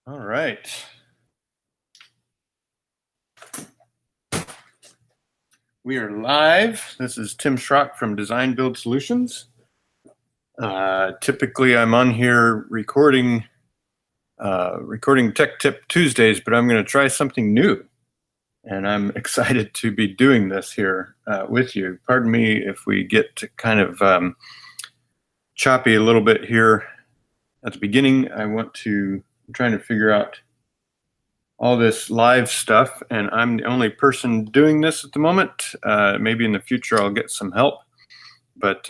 All right. We are live. This is Tim Schrock from Design Build Solutions. Typically, I'm on here recording Tech Tip Tuesdays, but I'm going to try something new. And I'm excited to be doing this here with you. Pardon me if we get to kind of choppy a little bit here at the beginning. I'm trying to figure out all this live stuff, and I'm the only person doing this at the moment. Maybe in the future I'll get some help, but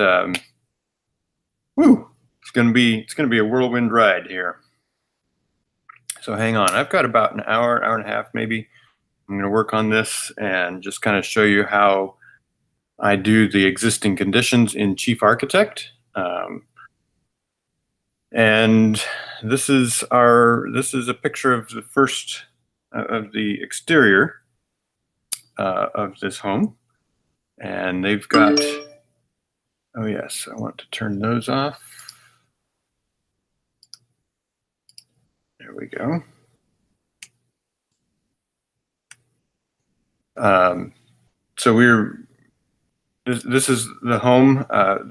it's gonna be a whirlwind ride here. So hang on. I've got about an hour and a half maybe. I'm gonna work on this and just kind of show you how I do the existing conditions in Chief Architect. And this is a picture of the first of the exterior of this home, and they've got, oh yes, I want to turn those off. There we go. So this is the home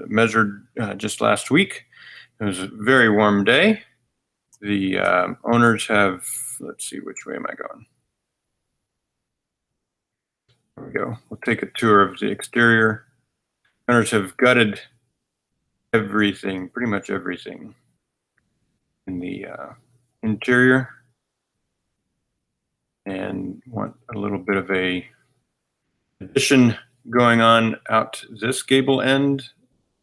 measured just last week. It was a very warm day. The owners have, let's see, which way am I going? There we go. We'll take a tour of the exterior. Owners have gutted everything, pretty much everything in the interior, and want a little bit of a addition going on out this gable end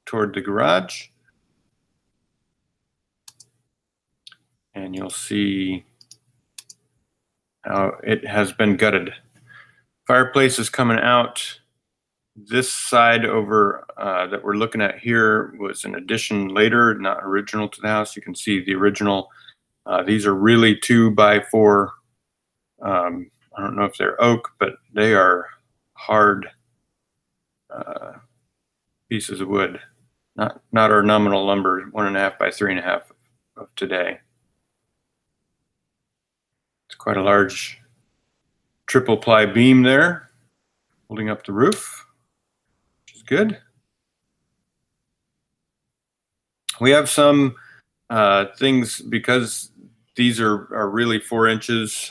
toward the garage. And you'll see how it has been gutted. Fireplace is coming out. This side over that we're looking at here was an addition later, not original to the house. You can see the original. These are really 2x4. I don't know if they're oak, but they are hard pieces of wood. Not our nominal lumber, 1.5 by 3.5 of today. It's quite a large triple ply beam there, holding up the roof, which is good. We have some things, because these are really 4 inches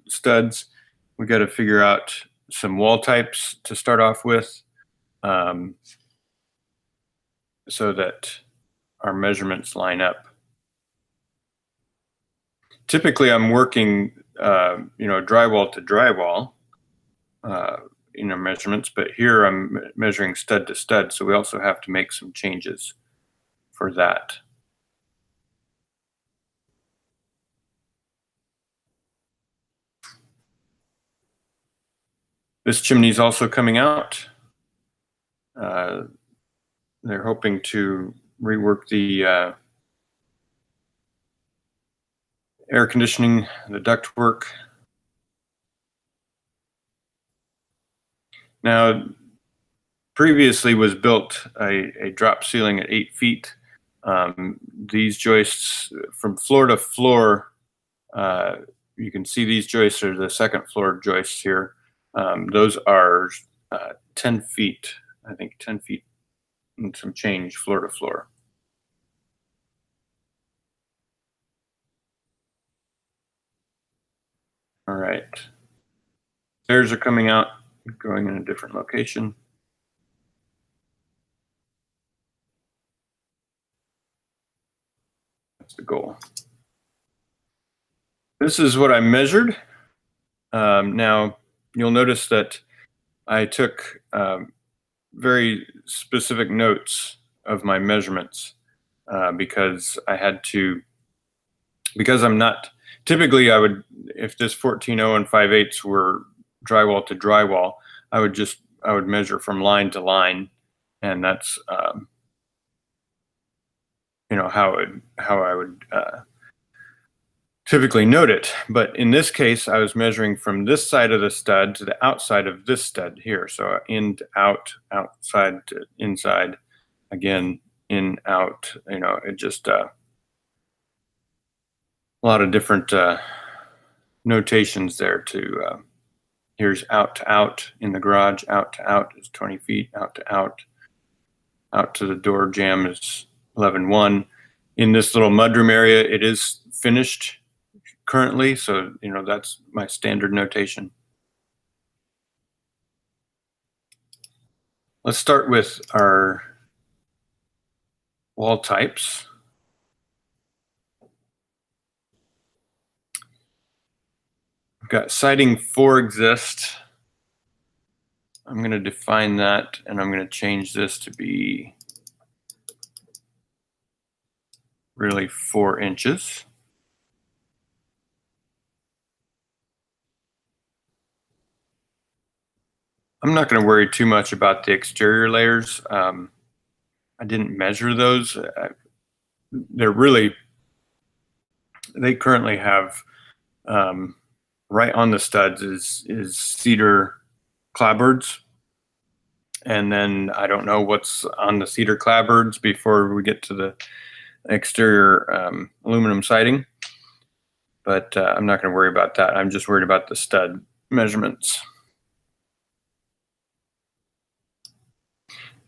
studs. We got to figure out some wall types to start off with, so that our measurements line up. Typically, I'm working, drywall to drywall, measurements, but here I'm measuring stud to stud, so we also have to make some changes for that. This chimney is also coming out. They're hoping to rework the air conditioning, the ductwork. Now, previously was built a drop ceiling at 8 feet. These joists from floor to floor, you can see these joists are the second floor joists here. Those are 10 feet, I think 10 feet and some change floor to floor. All right. Stairs are coming out, going in a different location. That's the goal. This is what I measured. Now, you'll notice that I took very specific notes of my measurements because I had to, because I'm not, typically I would, if this 14.0 and 5/8 were drywall to drywall, I would measure from line to line, and that's how I would typically note it. But in this case, I was measuring from this side of the stud to the outside of this stud here. So in to out, outside to inside, again, in, out, it just a lot of different notations there to here's out to out in the garage. Out to out is 20 feet. Out to out to the door jamb is 11.1. In this little mudroom area, it is finished currently, so that's my standard notation. Let's start with our wall types. We've got siding 4 exist. I'm going to define that, and I'm going to change this to be really 4 inches. I'm not going to worry too much about the exterior layers. I didn't measure those. They currently have right on the studs is cedar clapboards. And then I don't know what's on the cedar clapboards before we get to the exterior aluminum siding. But I'm not going to worry about that. I'm just worried about the stud measurements.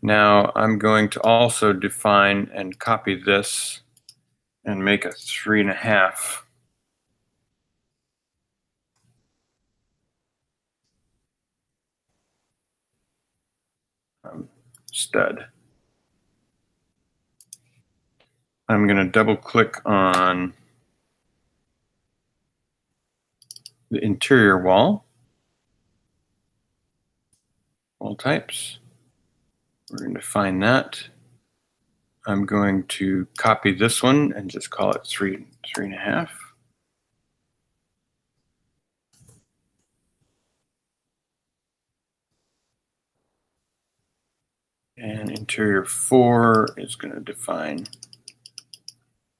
Now I'm going to also define and copy this and make a 3.5. Stud. I'm going to double click on the interior wall types. We're going to define that. I'm going to copy this one and just call it 3.5. And interior 4 is going to define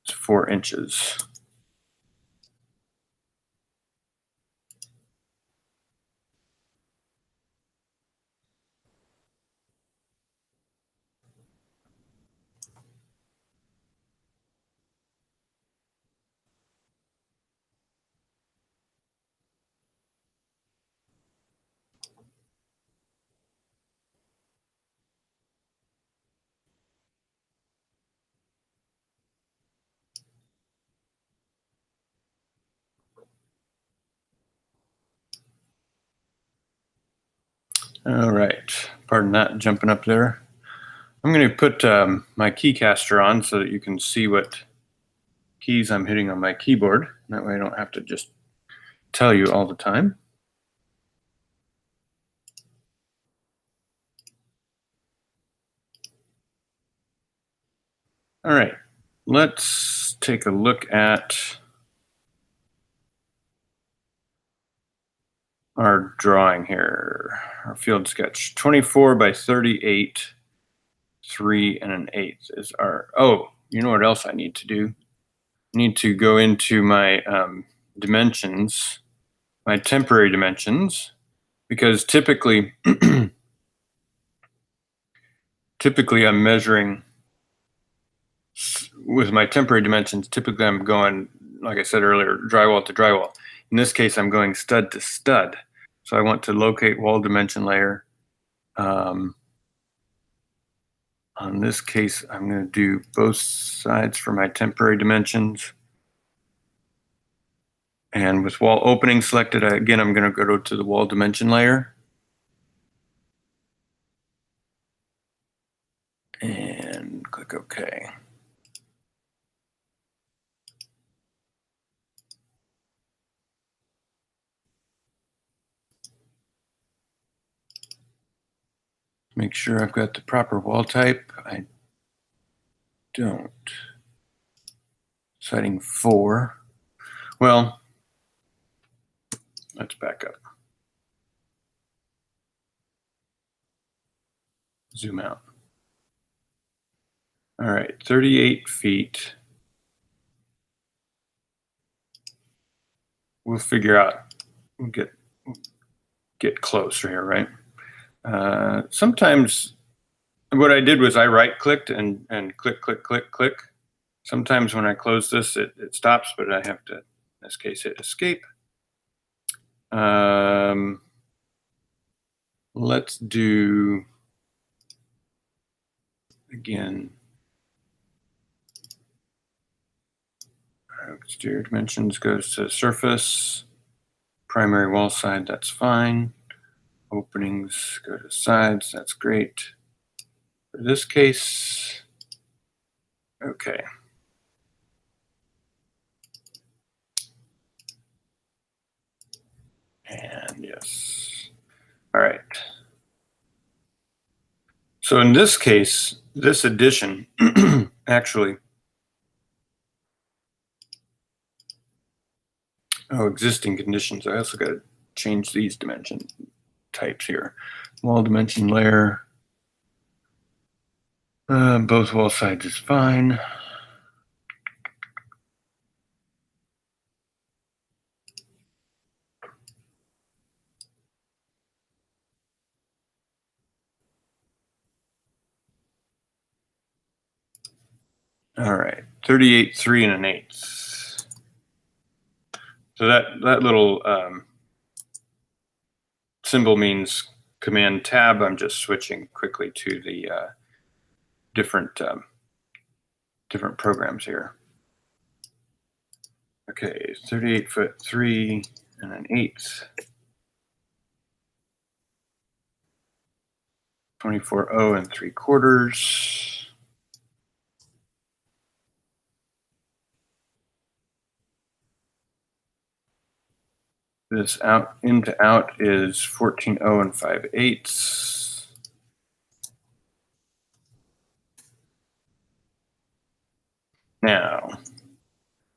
4 inches. All right, pardon that jumping up there. I'm going to put my keycaster on so that you can see what keys I'm hitting on my keyboard. That way I don't have to just tell you all the time. All right, let's take a look at our drawing here, our field sketch. 24 by 38, 3 1/8 is our, oh, you know what else I need to do? I need to go into my dimensions, my temporary dimensions, because typically, I'm measuring with my temporary dimensions. Typically I'm going, like I said earlier, drywall to drywall. In this case, I'm going stud to stud. So I want to locate wall dimension layer. On this case, I'm going to do both sides for my temporary dimensions. And with wall opening selected, again, I'm going to go to the wall dimension layer. And click OK. Make sure I've got the proper wall type. I don't. Siding 4. Well, let's back up. Zoom out. All right, 38 feet. We'll figure out, we'll get closer here, right? Sometimes what I did was I right-clicked and click, click, click, click. Sometimes when I close this, it stops, but I have to, in this case, hit escape. Let's do, again, exterior dimensions goes to surface. Primary wall side, that's fine. Openings go to sides, that's great. For this case, okay. And yes. All right. So in this case, this addition actually, existing conditions. I also got to change these dimension types here. Wall dimension layer. Both wall sides is fine. All right, 38, 3 1/8. So that little symbol means Command Tab. I'm just switching quickly to the different programs here. Okay, 38 foot 3 1/8. 24 0 3/4. This out into out is 14 0 5/8. Now,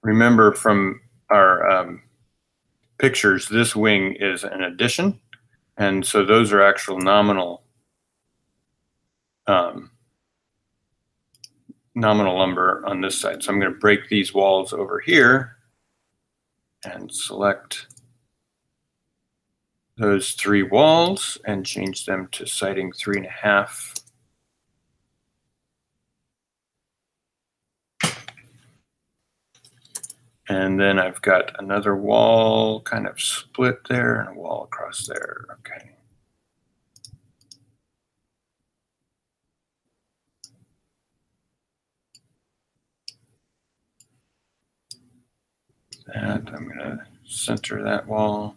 remember from our pictures, this wing is an addition, and so those are actual nominal lumber on this side. So I'm going to break these walls over here and select those 3 walls and change them to siding 3.5. And then I've got another wall kind of split there and a wall across there. Okay. That I'm going to center that wall.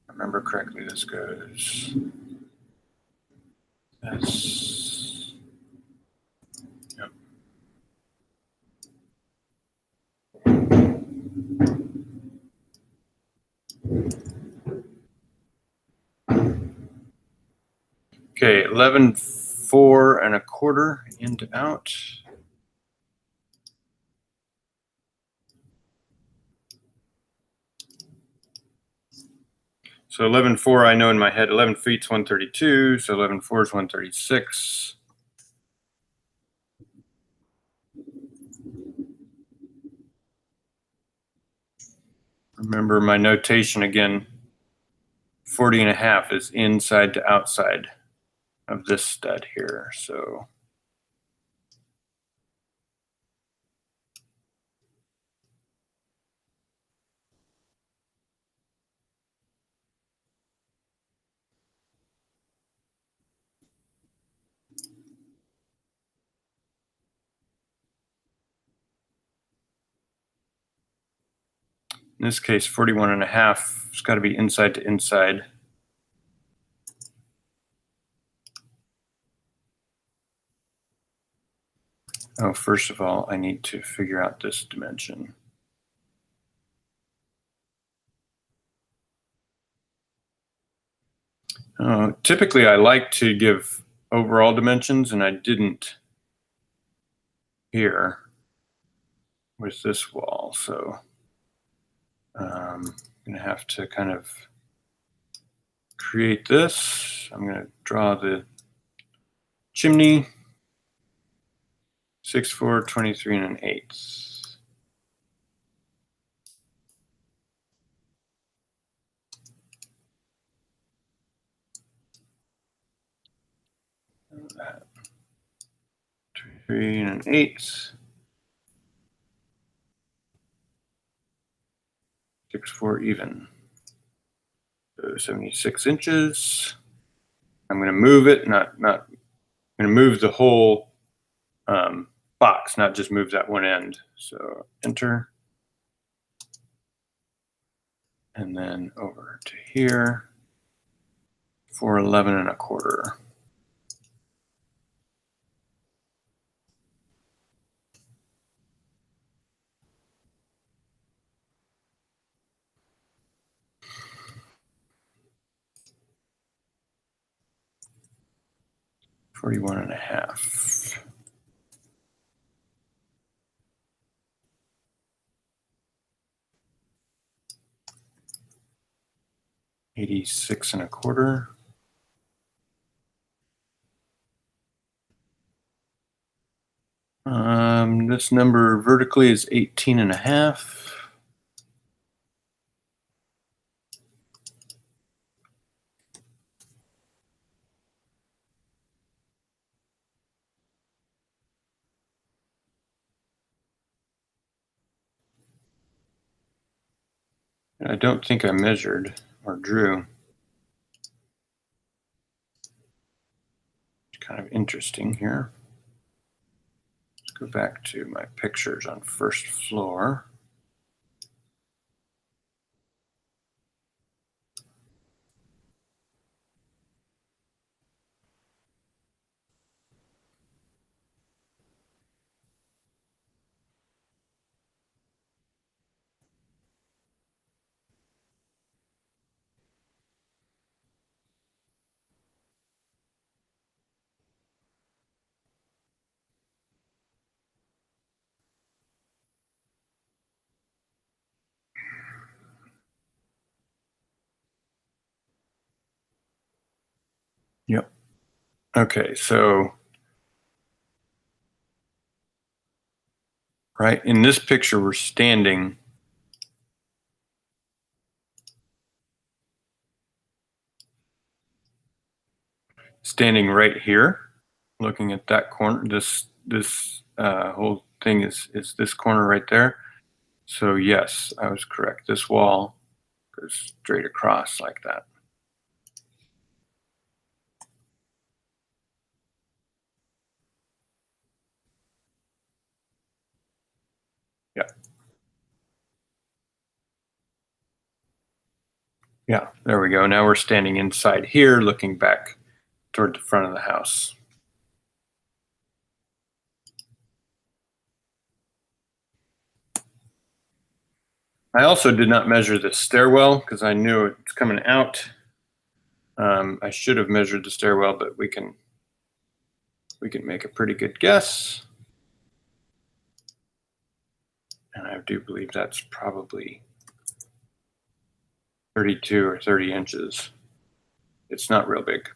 Remember correctly, this goes this. Yep. Okay, 11 4 1/4 in to out. So 11 4, I know in my head, 11 feet is 132, so 11 4 is 136. Remember my notation again, 40.5 is inside to outside of this stud here. So in this case, 41.5 has got to be inside to inside. Oh, first of all, I need to figure out this dimension. Typically, I like to give overall dimensions, and I didn't here with this wall. So I'm going to have to kind of create this. I'm going to draw the chimney, 6 4 23 1/8. 3 1/8. 6/4 even. So 76 inches. I'm going to move it, I'm going to move the whole box, not just move that one end. So enter. And then over to here, 411 1/4. $41.5. $86 1/4. This number vertically is 18.5. I don't think I measured or drew. It's kind of interesting here. Let's go back to my pictures on first floor. Yep. Okay, so right in this picture, we're standing right here, looking at that corner. This whole thing is this corner right there. So yes, I was correct. This wall goes straight across like that. Yeah. Yeah, there we go. Now we're standing inside here, looking back toward the front of the house. I also did not measure the stairwell because I knew it's coming out. I should have measured the stairwell, but we can make a pretty good guess. And I do believe that's probably 32 or 30 inches. It's not real big.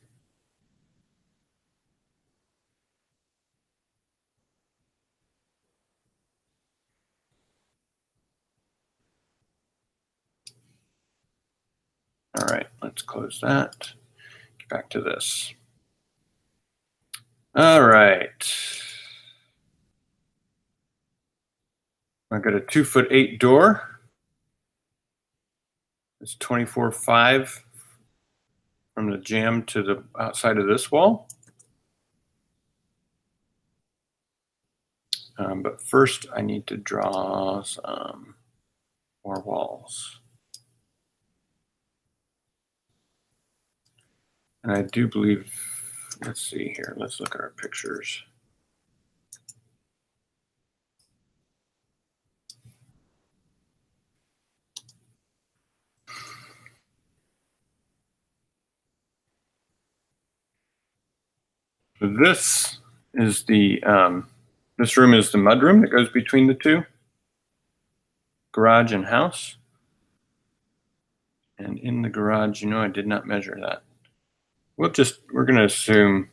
All right, let's close that. Get back to this. All right. I've got a 2'8" door. It's 24.5 from the jamb to the outside of this wall. But first I need to draw some more walls. And I do believe, let's see here, let's look at our pictures. So this is the, this room is the mudroom that goes between the two, garage and house. And in the garage, you know, I did not measure that. We're gonna assume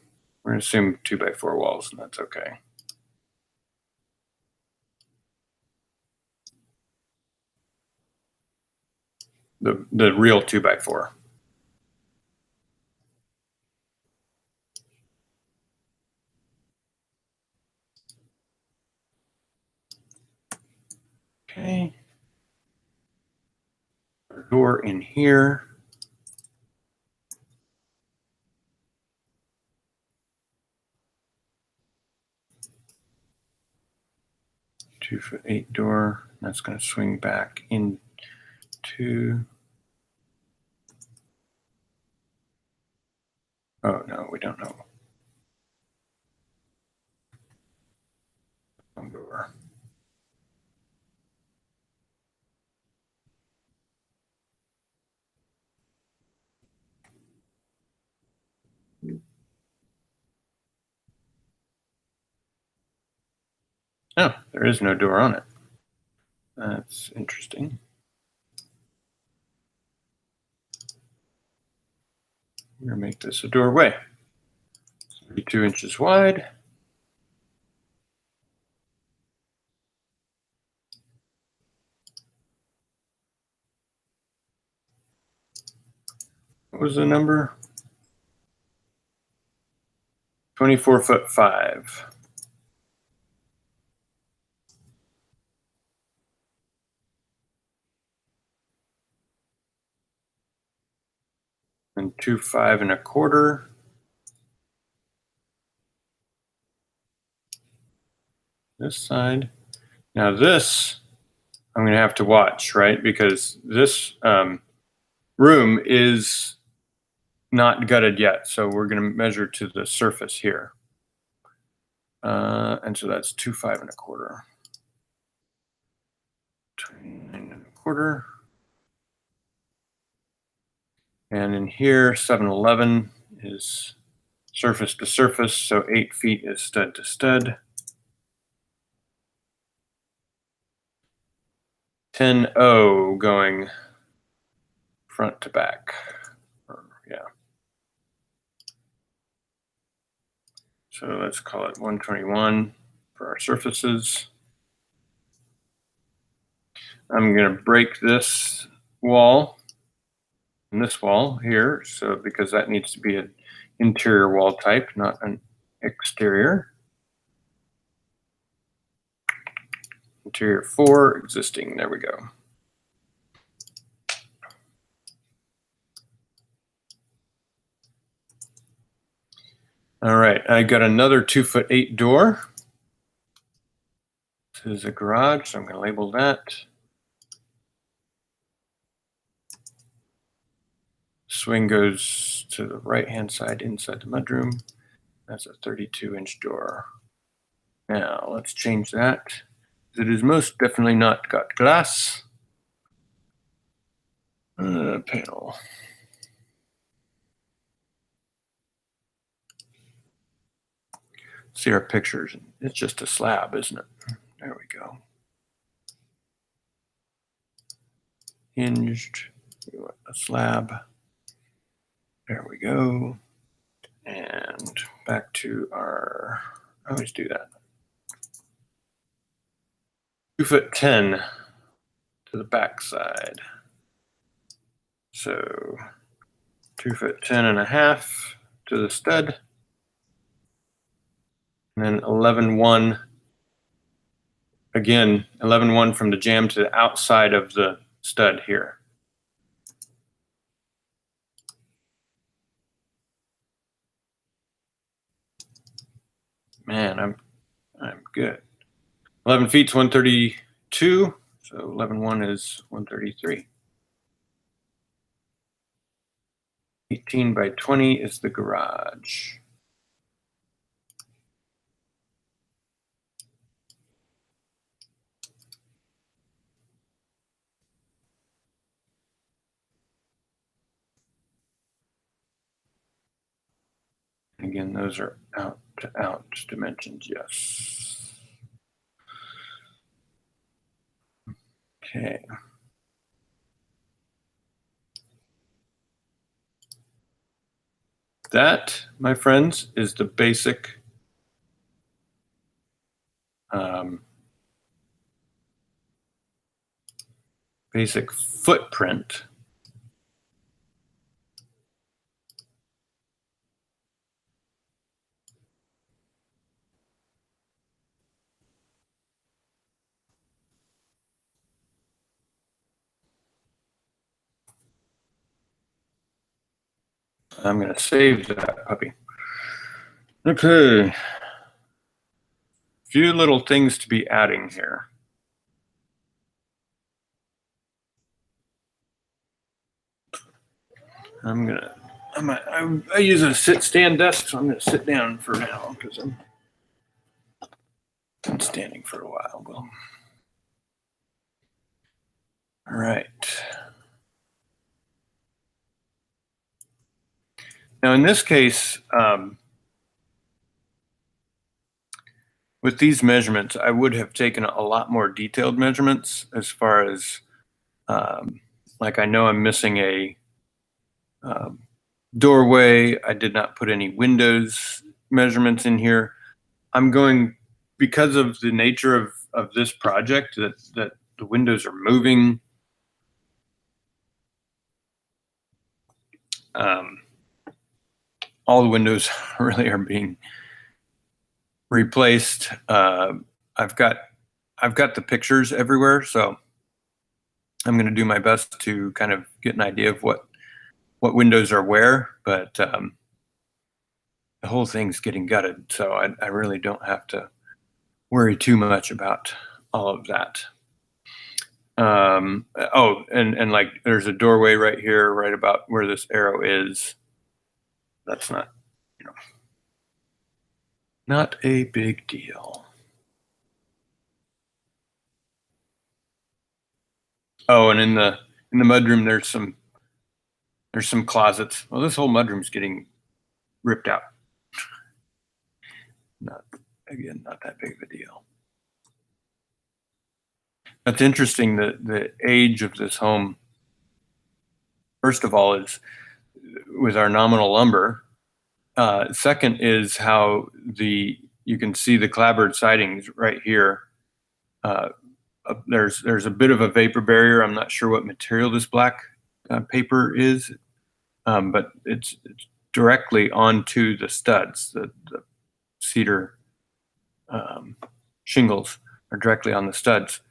2x4 walls, and that's okay. The real 2x4. Okay. Door in here. (2'8" door. That's going to swing back into. Oh no, we don't know. Door. Oh, there is no door on it. That's interesting. We're going to make this a doorway. 32 inches wide. What was the number? 24'5". And 2'5¼ this side. Now this, I'm going to have to watch, right? Because this room is not gutted yet. So we're going to measure to the surface here. And so that's 2'5¼ 29¼ And in here, 7'11" is surface to surface, so 8 feet is stud to stud. 10'0" going front to back. Yeah. So let's call it 121 for our surfaces. I'm going to break this wall and this wall here, so because that needs to be an interior wall type, not an exterior. Interior 4, existing, there we go. All right, I got another 2'8" door. This is a garage, so I'm going to label that. Swing goes to the right-hand side inside the mudroom. That's a 32-inch door. Now let's change that. It is most definitely not got glass. Panel. See our pictures. It's just a slab, isn't it? There we go. Hinged. We want a slab. There we go. And back to our, I always do that. 2'10" to the back side. So 2'10.5" to the stud. And then 11'1", again, 11'1" from the jamb to the outside of the stud here. Man, I'm good. 11 feet's 132, so 11'1" is 133. 18 by 20 is the garage. Again, those are out to out dimensions, yes. Okay. That, my friends, is the basic basic footprint I'm going to save that puppy. Okay. Few little things to be adding here. I use a stand desk, so I'm gonna sit down for now because I'm been standing for a while. Well, all right. Now in this case, with these measurements, I would have taken a lot more detailed measurements as far as, like I know I'm missing a doorway. I did not put any windows measurements in here. I'm going, because of the nature of this project, that the windows are moving. All the windows really are being replaced. I've got the pictures everywhere, so I'm going to do my best to kind of get an idea of what windows are where. But the whole thing's getting gutted, so I really don't have to worry too much about all of that. Oh, and like there's a doorway right here, right about where this arrow is. That's not, you know, not a big deal. Oh, and in the mudroom, there's some closets. Well, this whole mudroom's getting ripped out. Not that big of a deal. That's interesting. The age of this home, first of all, is with our nominal lumber. Second is how you can see the clapboard sidings right here. There's a bit of a vapor barrier. I'm not sure what material this black paper is, but it's directly onto the studs. The cedar shingles are directly on the studs,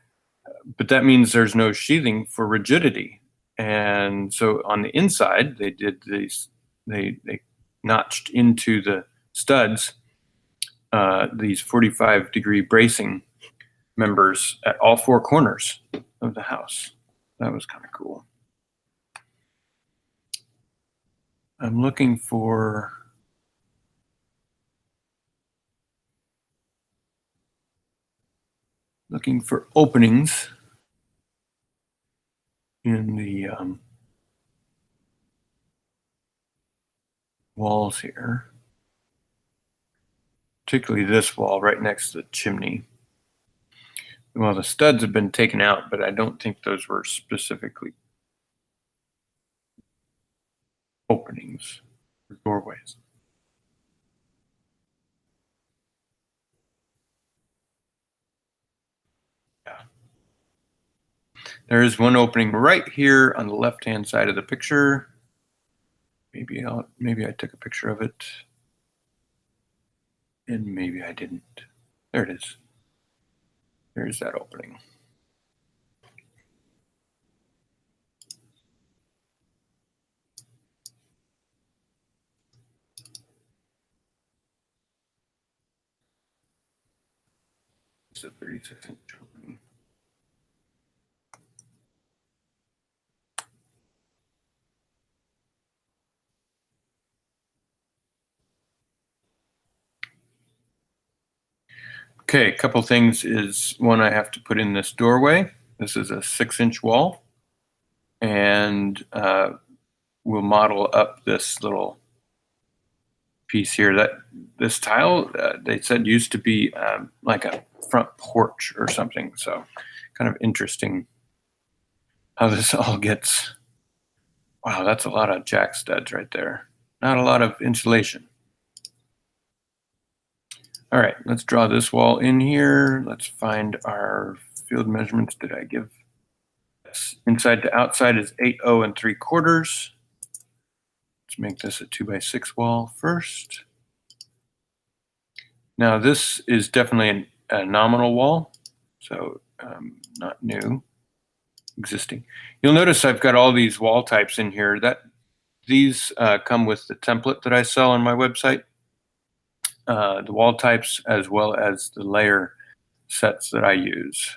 but that means there's no sheathing for rigidity. And so on the inside, they did these. They notched into the studs these 45-degree bracing members at all four corners of the house. That was kind of cool. I'm looking for openings in the walls here, particularly this wall right next to the chimney. Well, the studs have been taken out, but I don't think those were specifically openings or doorways. Yeah. There is one opening right here on the left-hand side of the picture. Maybe I took a picture of it, and maybe I didn't. There it is. There's that opening. It's a 36-inch opening. Okay, a couple things is, one, I have to put in this doorway. This is a 6-inch wall, and we'll model up this little piece here. This tile, they said, used to be like a front porch or something. So kind of interesting how this all gets. Wow, that's a lot of jack studs right there. Not a lot of insulation. All right, let's draw this wall in here. Let's find our field measurements. Did I give? Yes. Inside to outside is 8.0 3/4. Let's make this a 2x6 wall first. Now this is definitely a nominal wall, so not new, existing. You'll notice I've got all these wall types in here. these come with the template that I sell on my website, the wall types, as well as the layer sets that I use.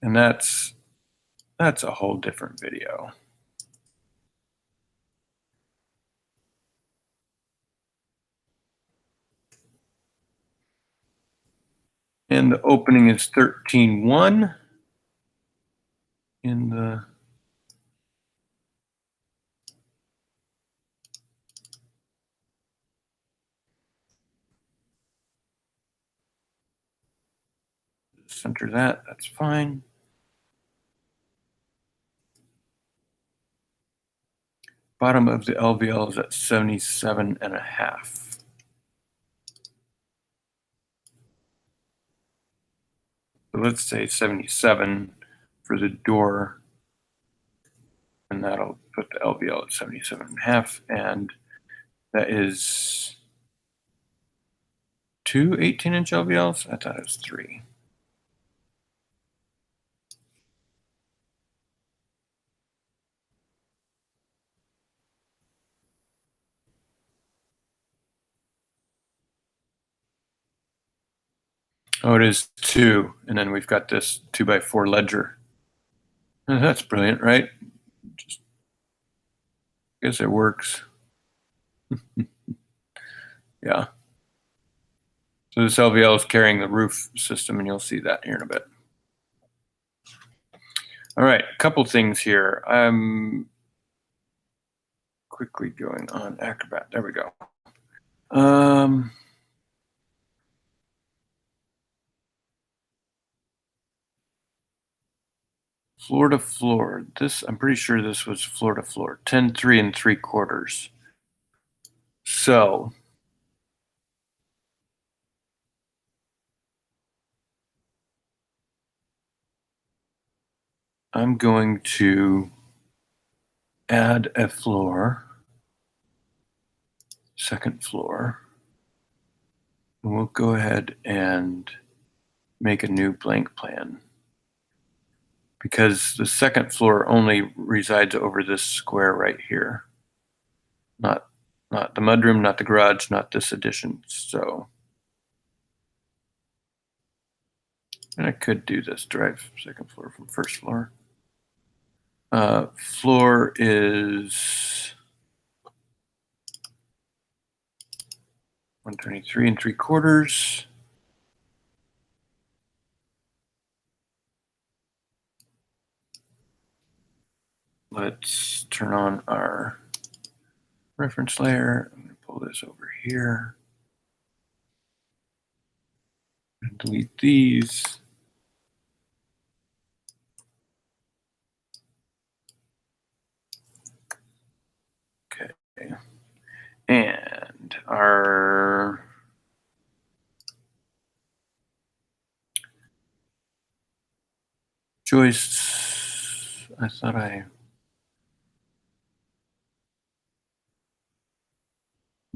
And that's a whole different video. And the opening is 13.1 in the center that's fine. Bottom of the LVL is at 77.5. So let's say 77 for the door, and that'll put the LVL at 77.5, and that is 2 18-inch LVLs? I thought it was 3. Oh, it is 2, and then we've got this 2x4 ledger. Oh, that's brilliant, right? Just guess it works. Yeah. So this LVL is carrying the roof system, and you'll see that here in a bit. All right, a couple things here. I'm quickly going on Acrobat. There we go. Floor to floor. I'm pretty sure this was floor to floor. 10, 3 3/4. So I'm going to add a floor, second floor. And we'll go ahead and make a new blank plan, because the second floor only resides over this square right here. Not the mudroom, not the garage, not this addition. So, and I could do this, drive second floor from first floor. Floor is 123 3/4. Let's turn on our reference layer. I'm going to pull this over here and delete these. Okay. And our joists, I thought I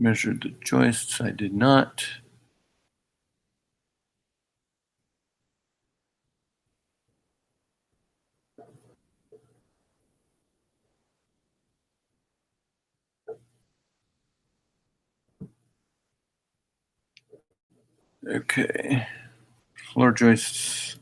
measured the joists. I did not. Okay, floor joists.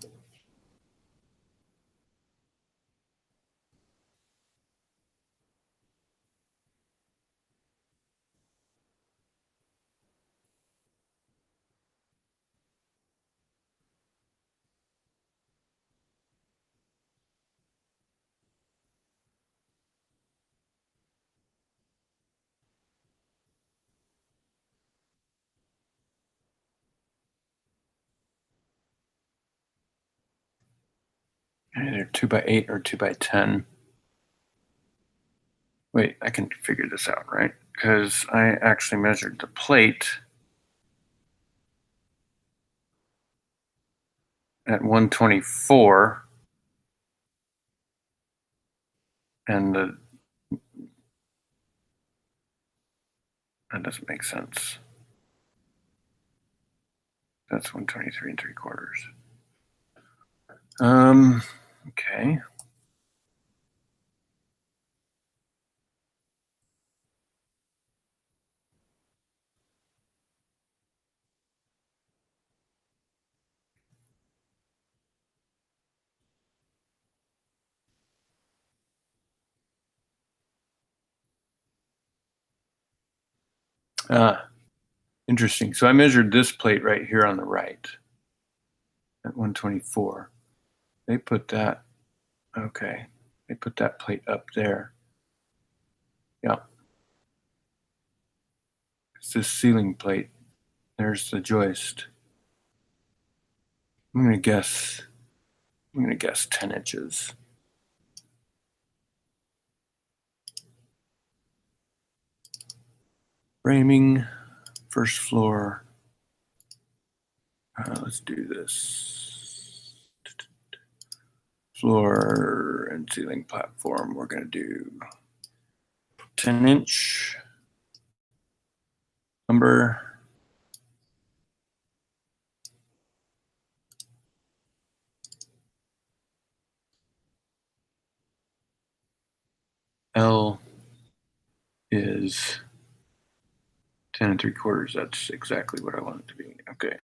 Either 2x8 or 2x10. Wait, I can figure this out, right? Because I actually measured the plate at 124, and that doesn't make sense. That's 123 3/4. Okay. Ah, interesting. So I measured this plate right here on the right at 124. They put that, okay. They put that plate up there. Yeah. It's this ceiling plate. There's the joist. I'm gonna guess 10 inches. Framing, first floor. Let's do this. Floor and ceiling platform. We're gonna do 10-inch number. L is 10 3/4. That's exactly what I want it to be. Okay.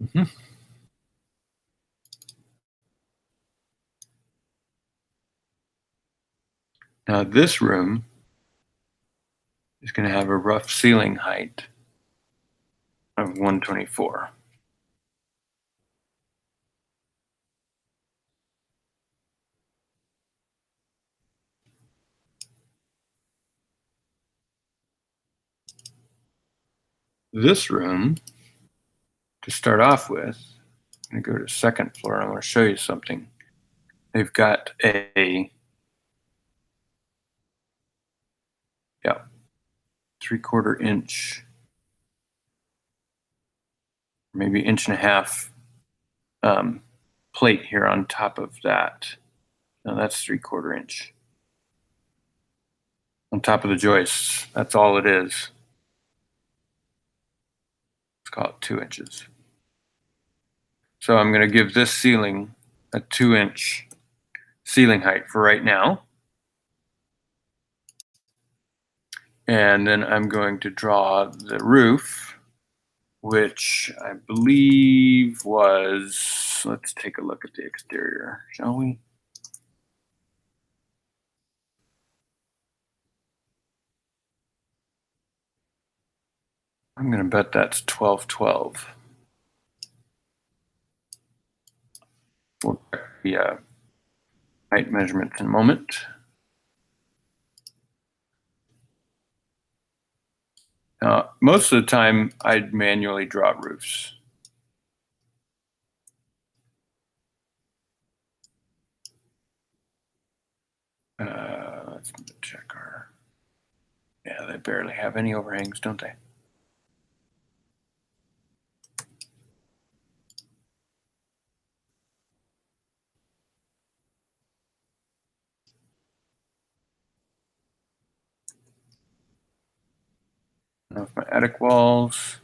Mhm. Now this room is going to have a rough ceiling height of 124. This room, to start off with, I'm going to go to second floor. I want to show you something. They've got a 3/4 inch, maybe inch and a half plate here on top of that. Now that's 3/4 inch on top of the joists. That's all it is. Let's call it 2 inches. So I'm going to give this ceiling a 2-inch ceiling height for right now. And then I'm going to draw the roof, which I believe was, let's take a look at the exterior, shall we? I'm going to bet that's 1212. We'll check the height measurements in a moment. Most of the time, I'd manually draw roofs. Let's check our, yeah, they barely have any overhangs, don't they? Off my attic walls.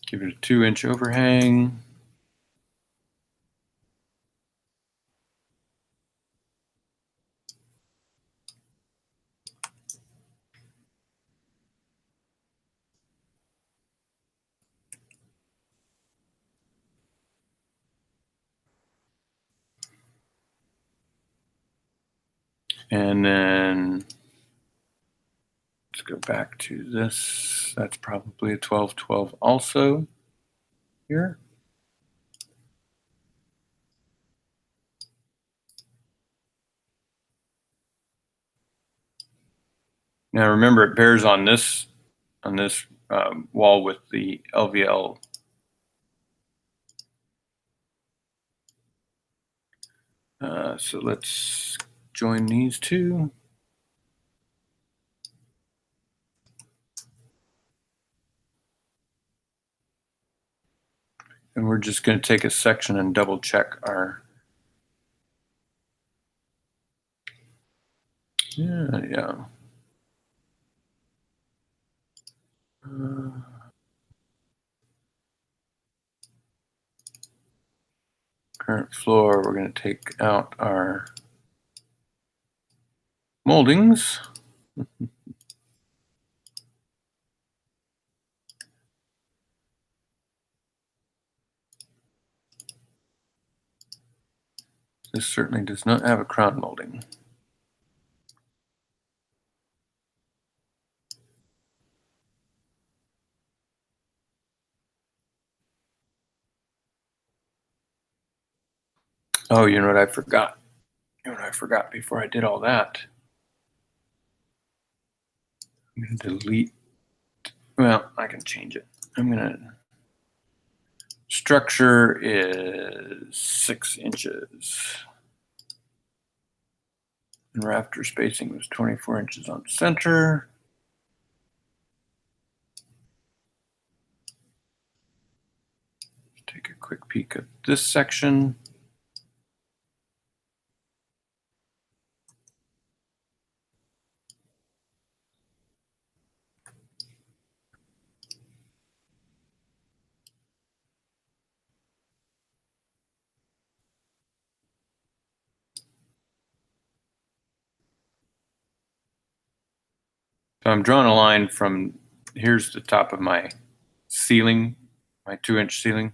Give it a 2-inch overhang. And then let's go back to this. That's probably a 1212 also here. Now remember, it bears on this wall with the LVL. So let's join these two. And we're just going to take a section and double check our, yeah. Current floor, we're going to take out our moldings. This certainly does not have a crown molding. Oh, you know what I forgot? You know what I forgot before I did all that? I'm going to delete. Well, I can change it. I'm going to. Structure is 6 inches. And rafter spacing was 24 inches on center. Take a quick peek at this section. So I'm drawing a line from, here's the top of my ceiling, my 2-inch ceiling.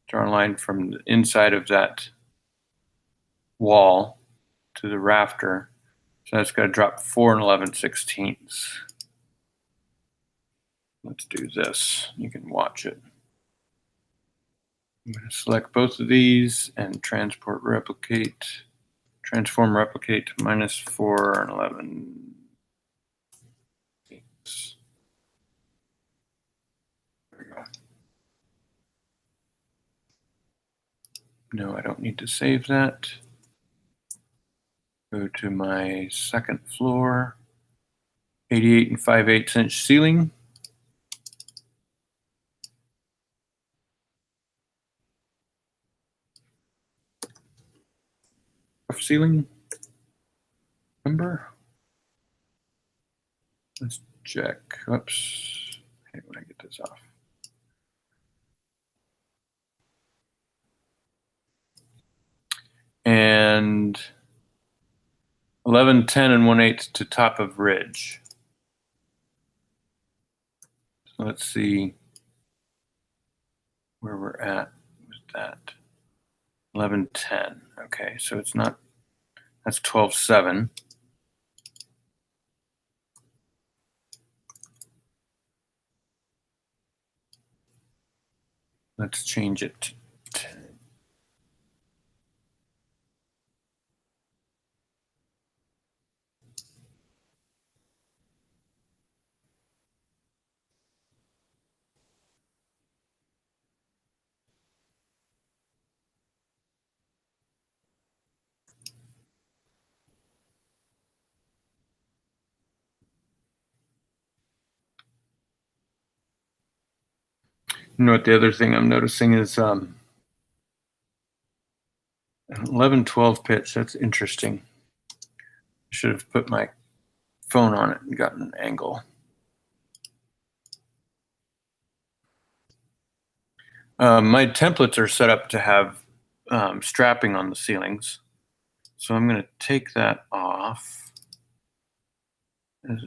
Drawing a line from the inside of that wall to the rafter. So that's got to drop 4 11/16. Let's do this. You can watch it. I'm going to select both of these and transform replicate to minus 4 11. There we go. No, I don't need to save that. Go to my second floor, 88 5/8 inch ceiling. Ceiling number. Let's check. Oops. Okay, when I get this off. And 11 10 1/8 to top of ridge. So let's see where we're at with that. 11 10. Okay, so it's not, that's 12 7. Let's change it to 10. You know what the other thing I'm noticing is 11 12 pitch. That's interesting. I should have put my phone on it and gotten an angle. My templates are set up to have strapping on the ceilings. So I'm going to take that off.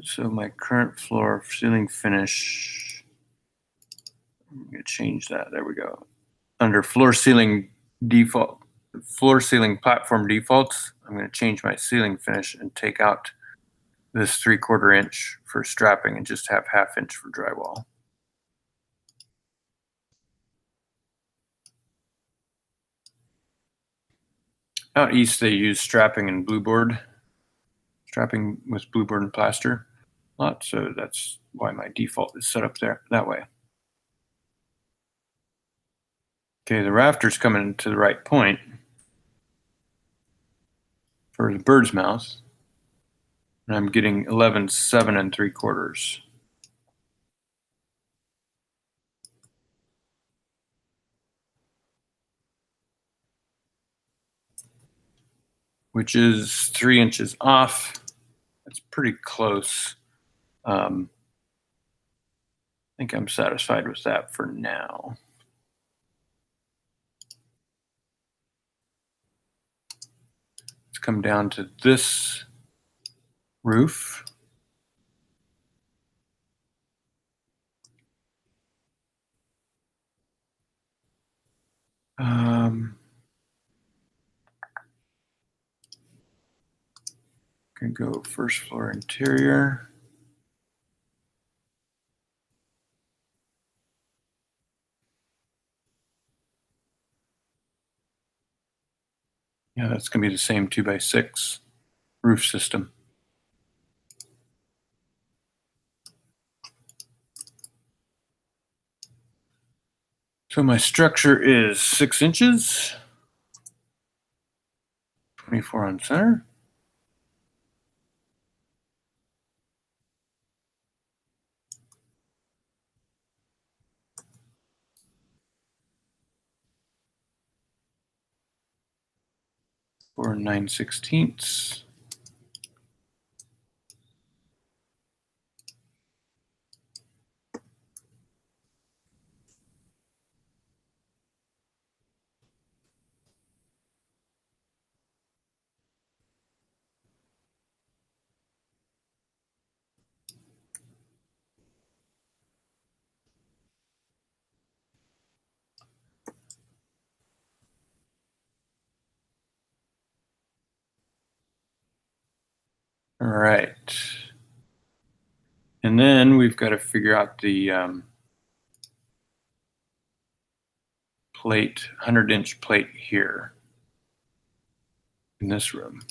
So my current floor ceiling finish, I'm going to change that. There we go. Under floor ceiling platform defaults, I'm going to change my ceiling finish and take out this 3/4 inch for strapping and just have 1/2 inch for drywall. Out east, they use strapping with blueboard and plaster a lot, so that's why my default is set up there that way. Okay, the rafter's coming to the right point for the bird's mouth, and I'm getting 11 7 3/4. Which is 3 inches off. That's pretty close. I think I'm satisfied with that for now. Let's come down to this roof. Gonna go first floor interior. Yeah, that's gonna be the same 2x6 roof system. So my structure is 6 inches, 24 on center. For 9/16. All right. And then we've got to figure out the plate, 100-inch plate here in this room.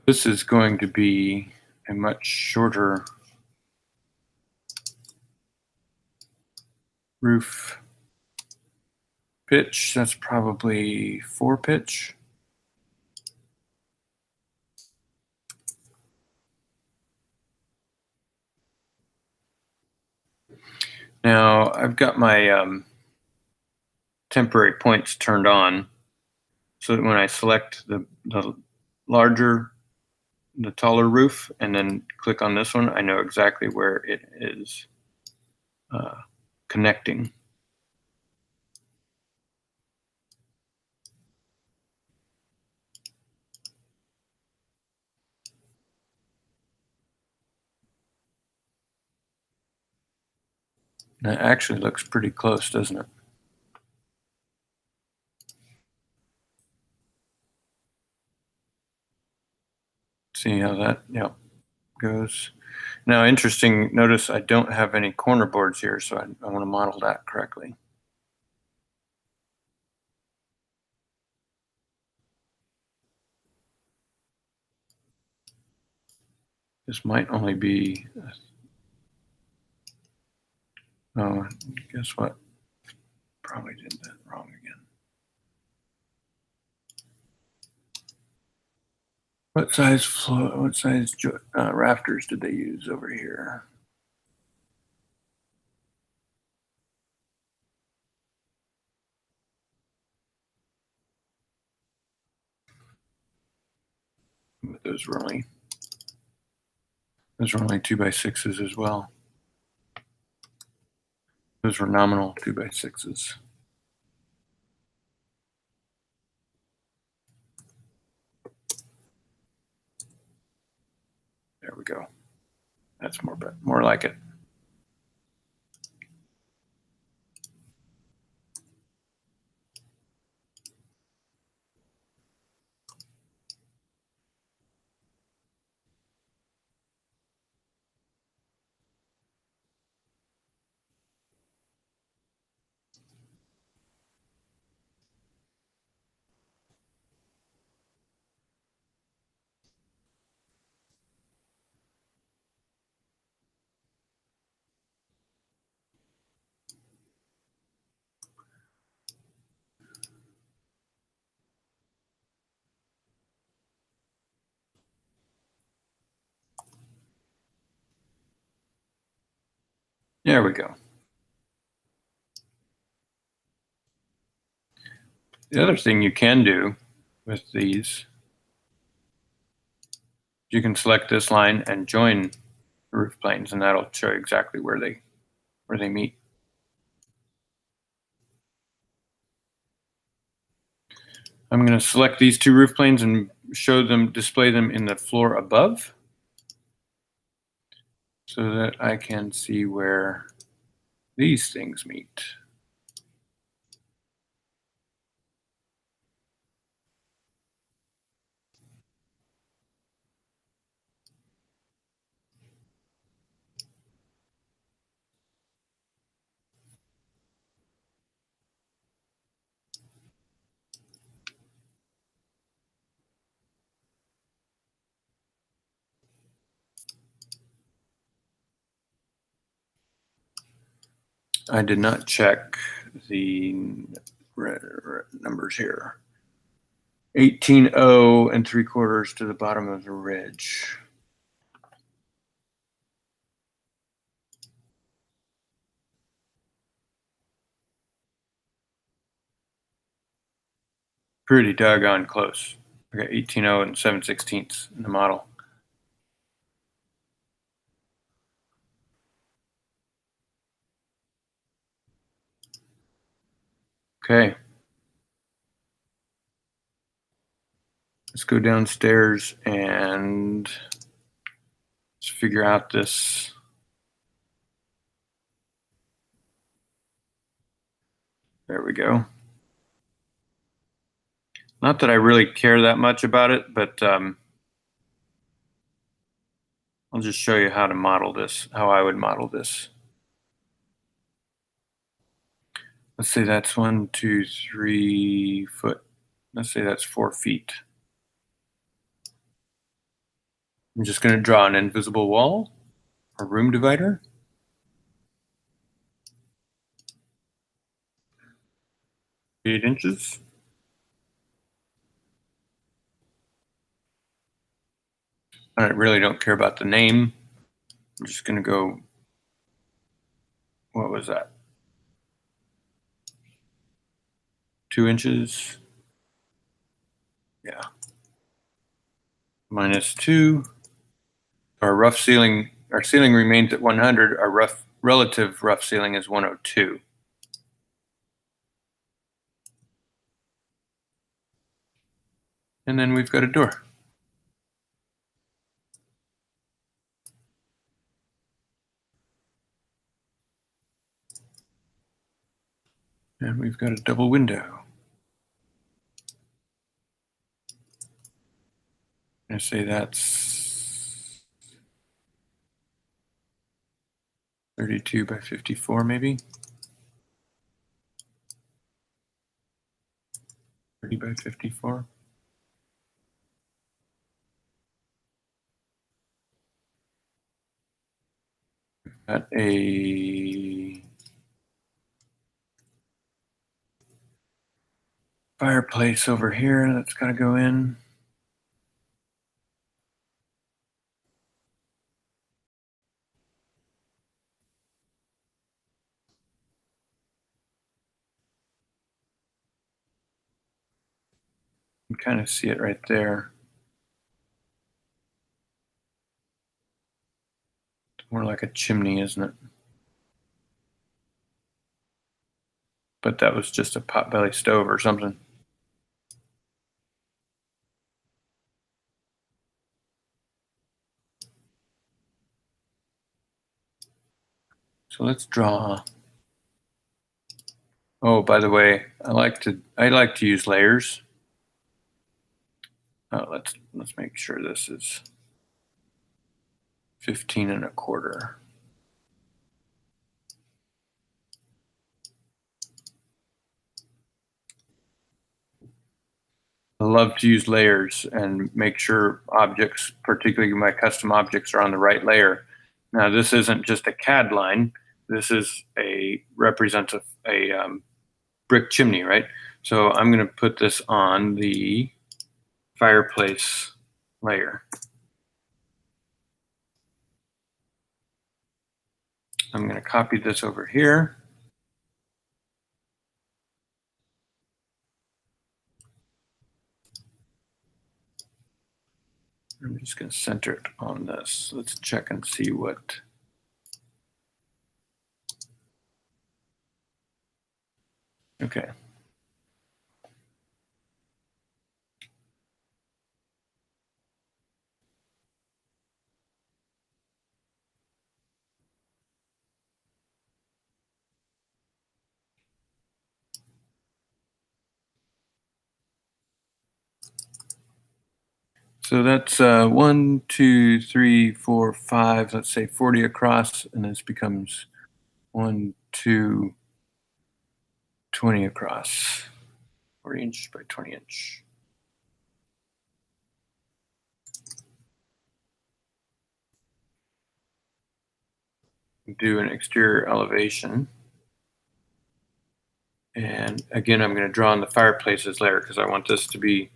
This is going to be a much shorter roof pitch. That's probably 4 pitch. Now I've got my temporary points turned on so that when I select the larger, the taller roof and then click on this one, I know exactly where it is connecting. That actually looks pretty close, doesn't it? See how that, yep, goes. Now, interesting, notice I don't have any corner boards here, so I want to model that correctly. This might only be, oh, guess what? Probably did that wrong again. What size rafters did they use over here? Those were only 2x6s as well. Those were nominal 2x6s. There we go. That's more like it. There we go. The other thing you can do with these, you can select this line and join the roof planes, and that'll show you exactly where they meet. I'm going to select these 2 roof planes and display them in the floor above. so that I can see where these things meet. I did not check the numbers here. 18.0 3/4 to the bottom of the ridge. Pretty doggone close. I got 18.0 and 7/16 in the model. Okay. Let's go downstairs and let's figure out this. There we go. Not that I really care that much about it, but I'll just show you how to model this, how I would model this. Let's say that's 1, 2, 3 foot. Let's say that's 4 feet. I'm just going to draw an invisible wall, a room divider. 8 inches. I really don't care about the name. I'm just going to go, what was that? 2 inches. Yeah. -2. Our ceiling remains at 100. Our relative rough ceiling is 102. And then we've got a door. And we've got a double window. I say that's 32 by 54, maybe. 30 by 54. Got a fireplace over here that's got to go in. You can kind of see it right there. It's more like a chimney, isn't it? But that was just a potbelly stove or something. So let's draw. Oh, by the way, I like to use layers. Let's make sure this is 15 1/4. I love to use layers and make sure objects, particularly my custom objects, are on the right layer. Now, this isn't just a CAD line. This is represents a brick chimney, right? So I'm going to put this on the fireplace layer. I'm going to copy this over here. I'm just going to center it on this. Let's check and see what. Okay. So that's 1, 2, 3, 4, 5, let's say 40 across, and this becomes 1, 2, 20 across, 40 inches by 20 inch. Do an exterior elevation. And again, I'm going to draw on the fireplaces layer because I want this to be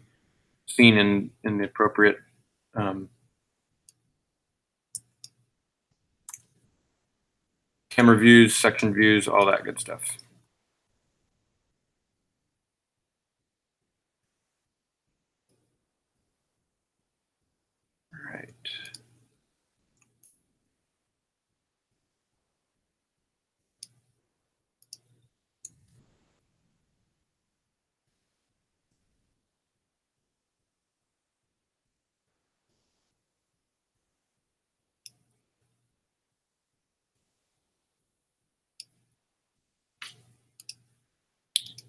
seen in the appropriate camera views, section views, all that good stuff. All right.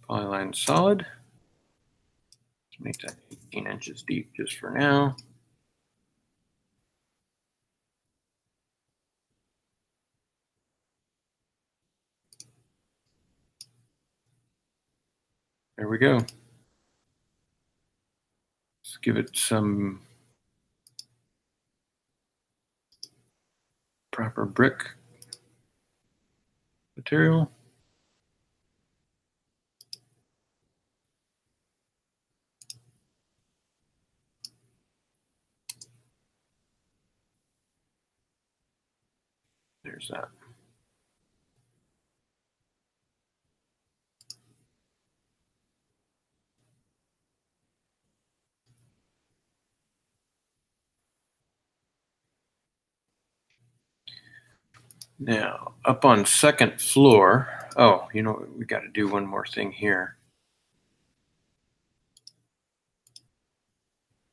Polyline solid. Let's make that 18 inches deep just for now. There we go. Let's give it some proper brick material. There's that. Now, up on second floor, oh, you know, we got to do one more thing here.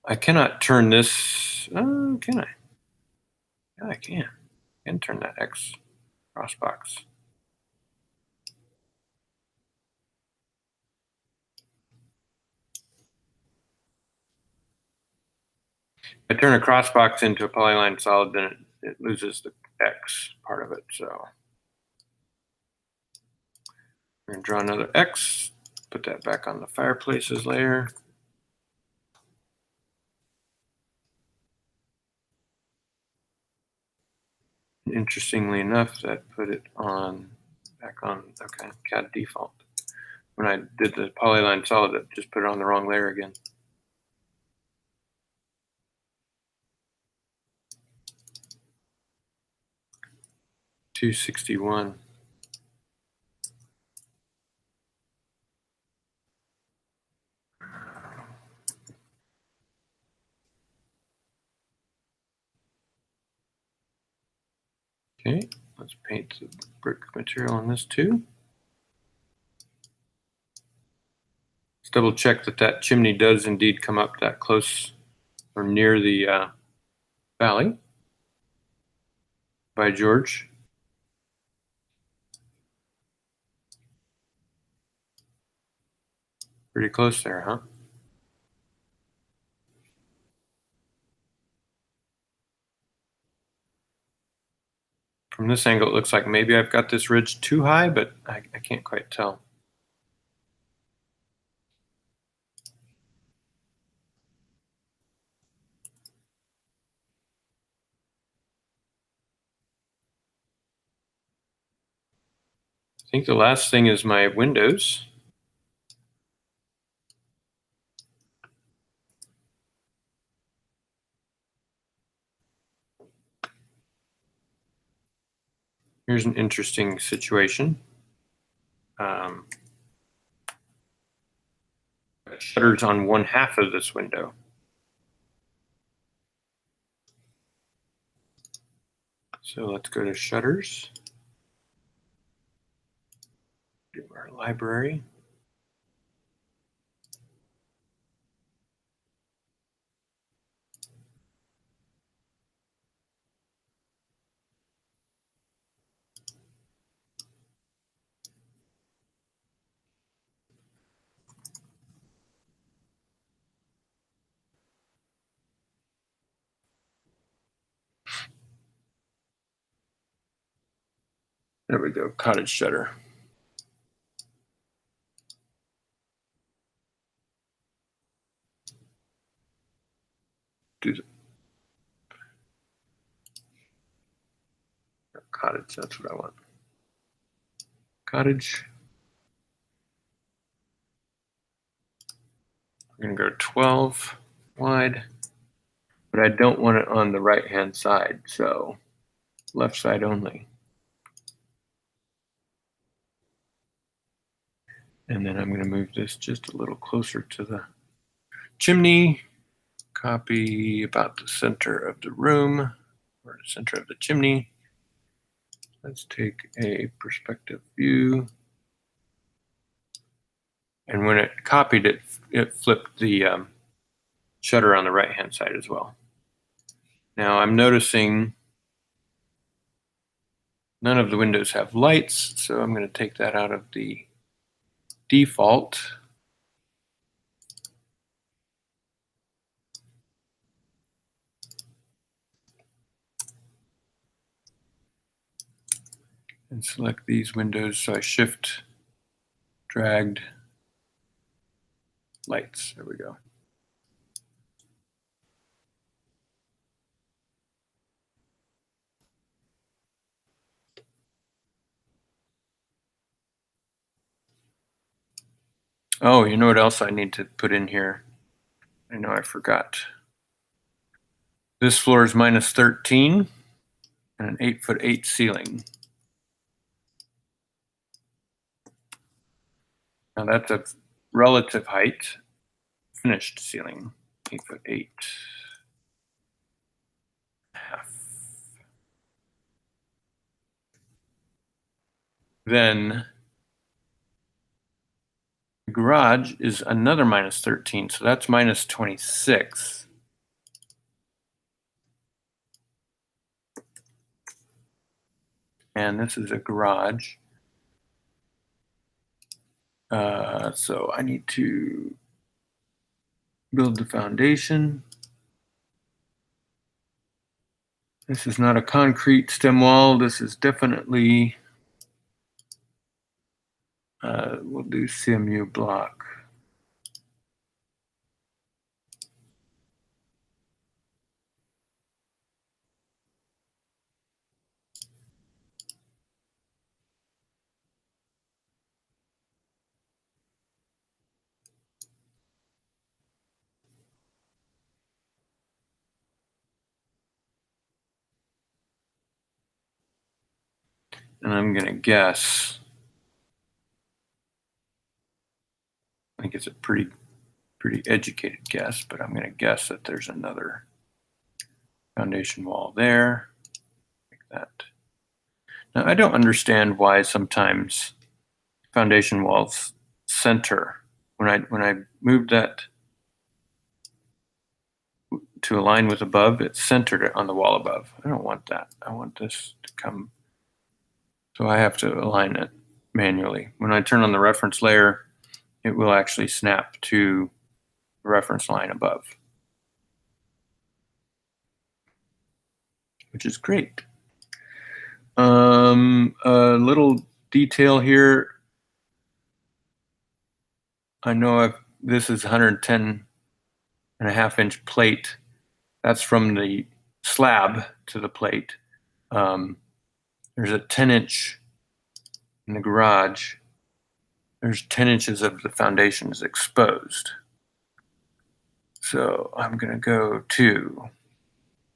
I cannot turn this, can I? Yeah, I can. I can turn that X cross box. If I turn a cross box into a polyline solid, then it loses the X part of it. So we're going to draw another X, put that back on the fireplaces layer. Interestingly enough, that put it on back on, okay, CAD default. When I did the polyline solid, it just put it on the wrong layer again. $261. Okay, let's paint the brick material on this too. Let's double check that that chimney does indeed come up that close or near the valley. By George. Pretty close there, huh? From this angle, it looks like maybe I've got this ridge too high, but I can't quite tell. I think the last thing is my windows. Here's an interesting situation. Shutters on one half of this window. So let's go to shutters. Do our library. There we go, cottage shutter. Do the cottage, that's what I want. Cottage. We're gonna go 12 wide, but I don't want it on the right-hand side, so left side only. And then I'm gonna move this just a little closer to the chimney. Copy about the center of the room, or the center of the chimney. Let's take a perspective view. And when it copied it, it flipped the shutter on the right-hand side as well. Now I'm noticing none of the windows have lights, so I'm going to take that out of the default. And select these windows, so I shift, dragged, lights, there we go. Oh, you know what else I need to put in here? I know I forgot. This floor is minus 13 and an 8'8" ceiling. Now that's a relative height, finished ceiling, 8'8". Then the garage is another minus 13, so that's minus 26. And this is a garage. So I need to build the foundation. This is not a concrete stem wall. This is definitely, we'll do CMU block. And I'm gonna guess, I think it's a pretty educated guess, but I'm gonna guess that there's another foundation wall there, like that. Now I don't understand why sometimes foundation walls center. When I moved that to align with above, it centered it on the wall above. I don't want that. I want this to come, so I have to align it manually. When I turn on the reference layer, it will actually snap to the reference line above, which is great. A little detail here. I know this is 110.5" plate. That's from the slab to the plate. There's a 10" in the garage. There's 10 inches of the foundation is exposed. So I'm gonna go to,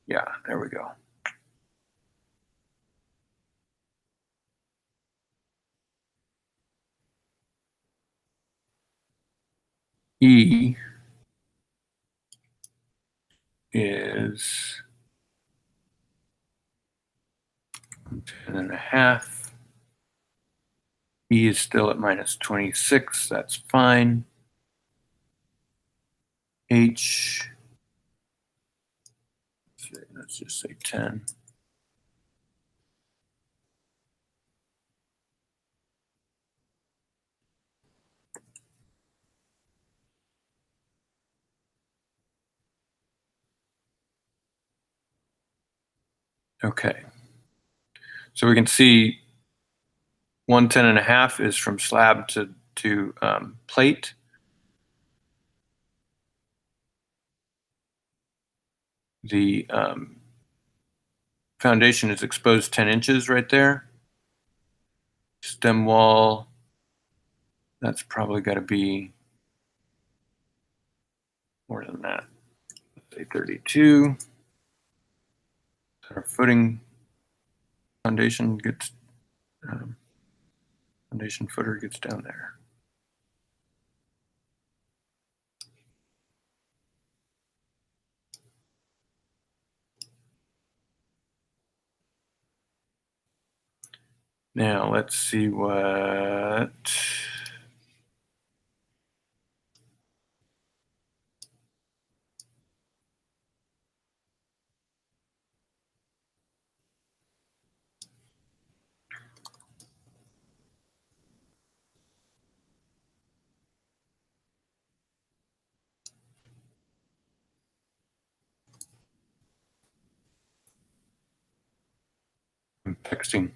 yeah, there we go. E is 10.5. E is still at minus 26, that's fine. H, let's just say 10. Okay. So we can see 110.5 is from slab to plate. The foundation is exposed 10 inches right there. Stem wall, that's probably got to be more than that. Let's say 32. Our footing foundation gets foundation footer gets down there. Now let's see what I'm texting.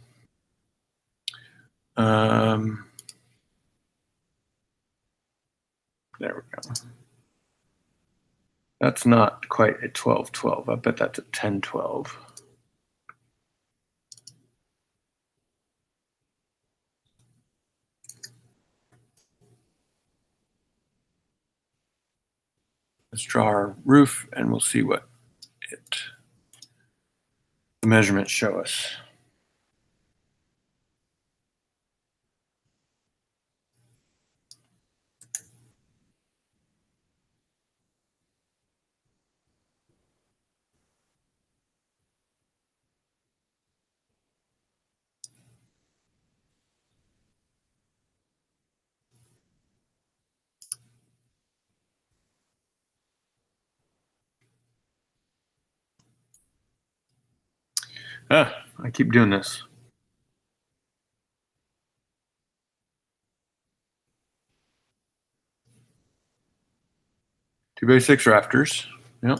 There we go. That's not quite a 12-12. I bet that's a 10-12. Let's draw our roof and we'll see what the measurements show us. I keep doing this. 2x6 rafters. Yep.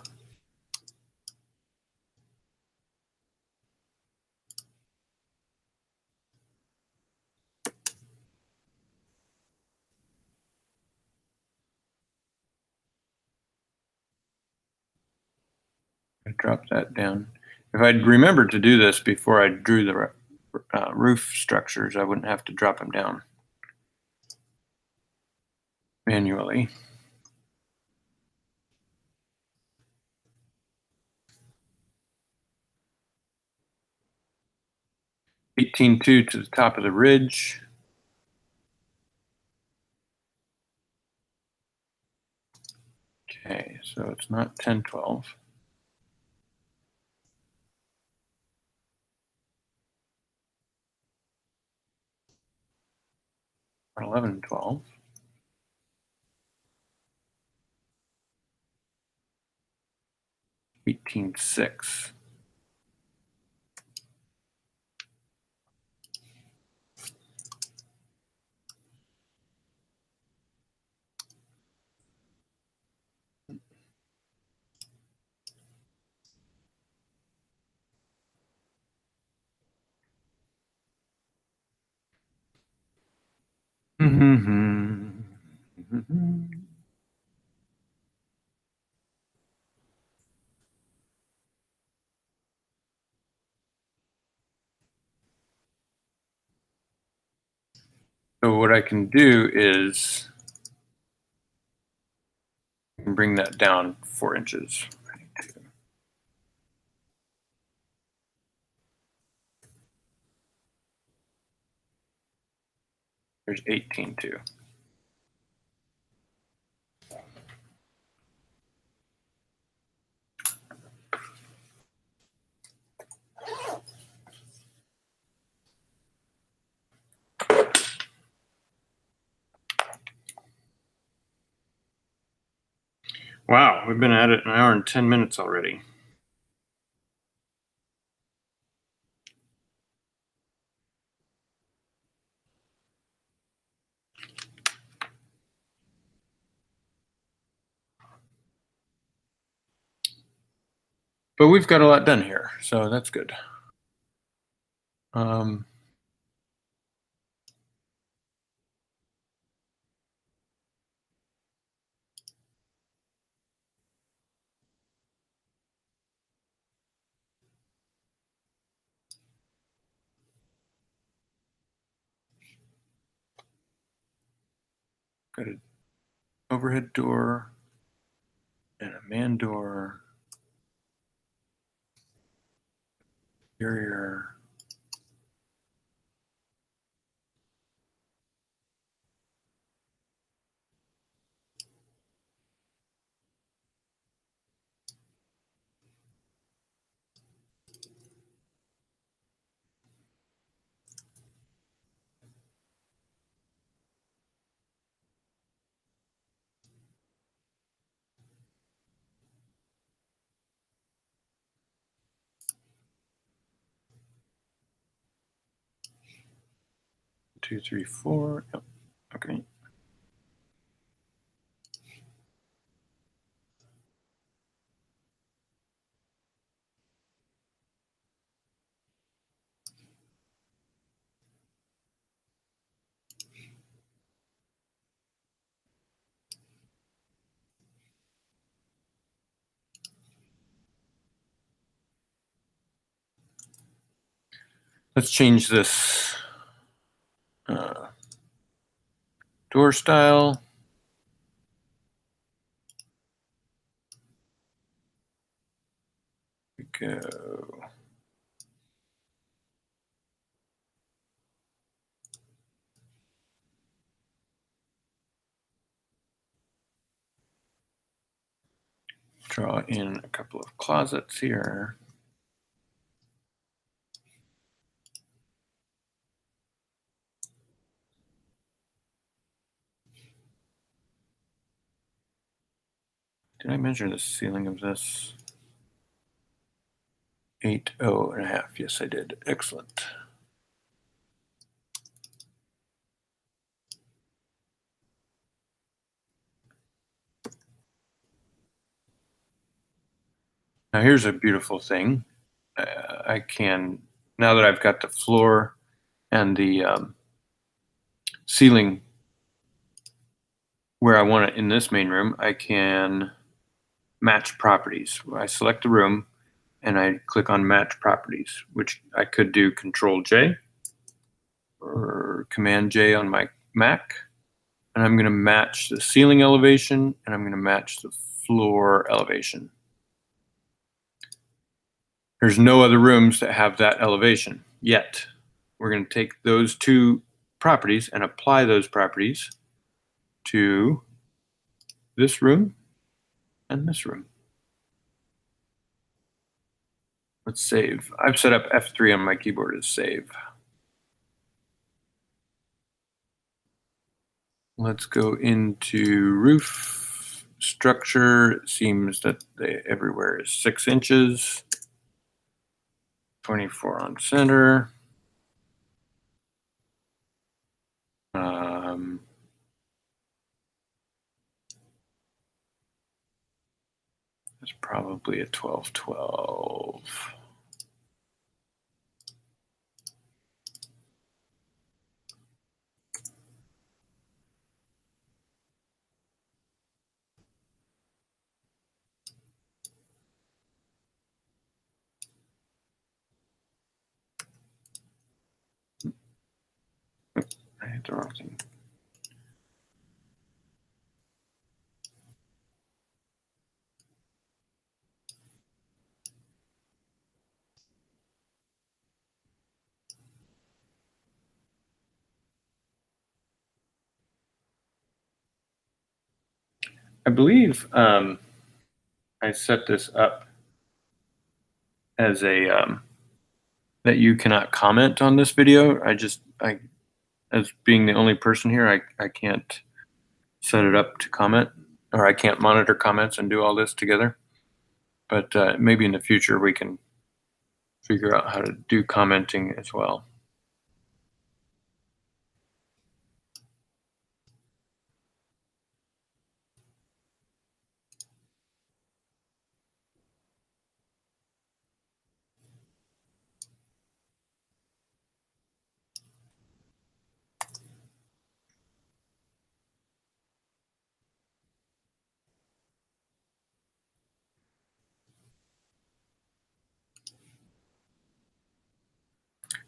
I drop that down. If I'd remembered to do this before I drew the roof structures, I wouldn't have to drop them down manually. (18.2) to the top of the ridge. Okay, so it's not 10-12. Or 11-12. (18.6). So what I can do is bring that down 4 inches. There's 18.2. Wow, we've been at it an hour and 10 minutes already. But we've got a lot done here, so that's good. Got an overhead door and a man door. Interior. Two, three, four. Yep. Okay. Let's change this door style. Go. Draw in a couple of closets here. Did I measure the ceiling of this? 8.5. Yes, I did. Excellent. Now here's a beautiful thing. I can, now that I've got the floor and the ceiling where I want it in this main room, I can match properties. I select the room and I click on match properties, which I could do Control J or Command J on my Mac. And I'm going to match the ceiling elevation and I'm going to match the floor elevation. There's no other rooms that have that elevation yet. We're going to take those two properties and apply those properties to this room and this room. Let's save. I've set up F3 on my keyboard as save. Let's go into roof structure. It seems that everywhere is 6 inches. 24 on center. It's probably a 12-12. I hit the wrong thing. I believe I set this up as a that you cannot comment on this video. I as being the only person here, I can't set it up to comment, or I can't monitor comments and do all this together. But maybe in the future we can figure out how to do commenting as well.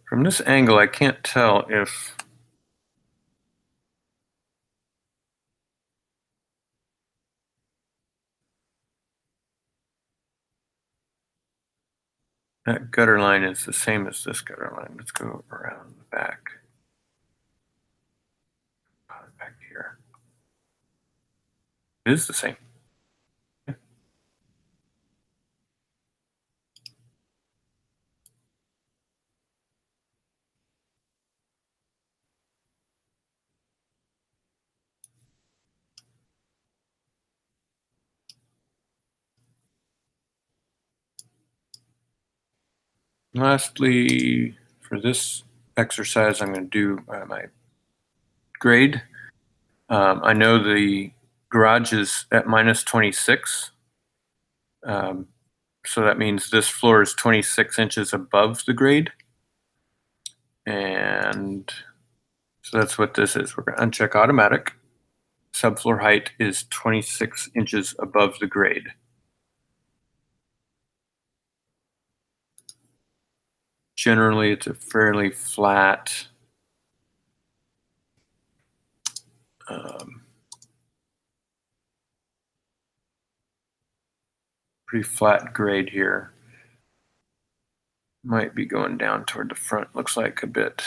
From this angle, I can't tell if That gutter line is the same as this gutter line. Let's go around the back. Back here. It is the same. Lastly, for this exercise, I'm going to do my grade. I know the garage is at minus 26. So that means this floor is 26 inches above the grade. And so that's what this is. We're going to uncheck automatic. Subfloor height is 26 inches above the grade. Generally, it's a fairly flat pretty flat grade here. Might be going down toward the front, looks like a bit.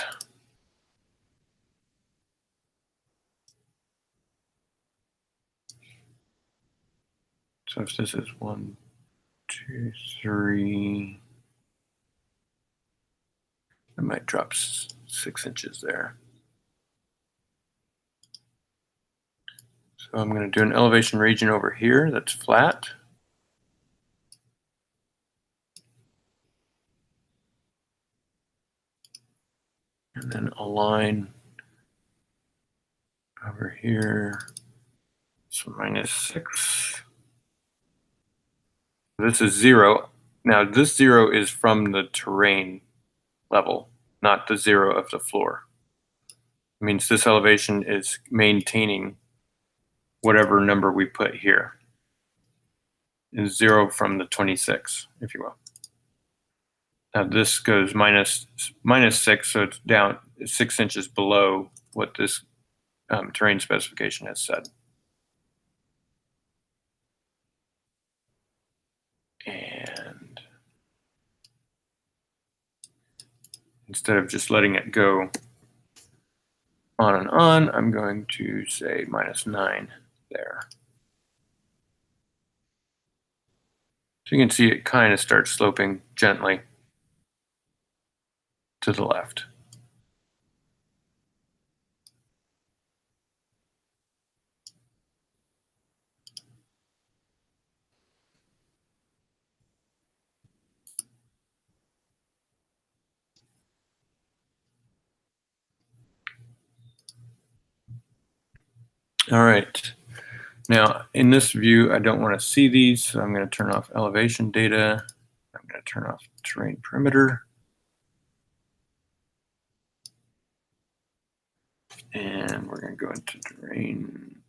So if this is 1, 2, 3, it might drop 6 inches there. So I'm going to do an elevation region over here that's flat. And then a line over here. So -6. This is 0. Now this 0 is from the terrain level, not the 0 of the floor. It means this elevation is maintaining whatever number we put here. Is 0 from the 26, if you will. Now this goes -6, so it's down 6 inches below what this terrain specification has said. And instead of just letting it go on and on, I'm going to say -9 there. So you can see it kind of starts sloping gently to the left. All right. Now, in this view, I don't want to see these, so I'm going to turn off elevation data. I'm going to turn off terrain perimeter. And we're going to go into terrain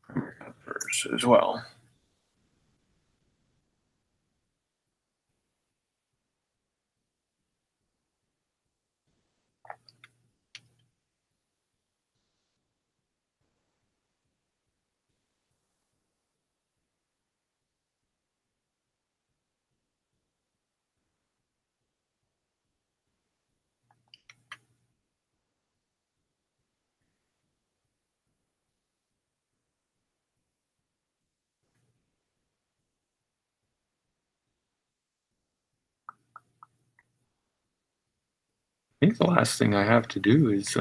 numbers as well. I think the last thing I have to do is,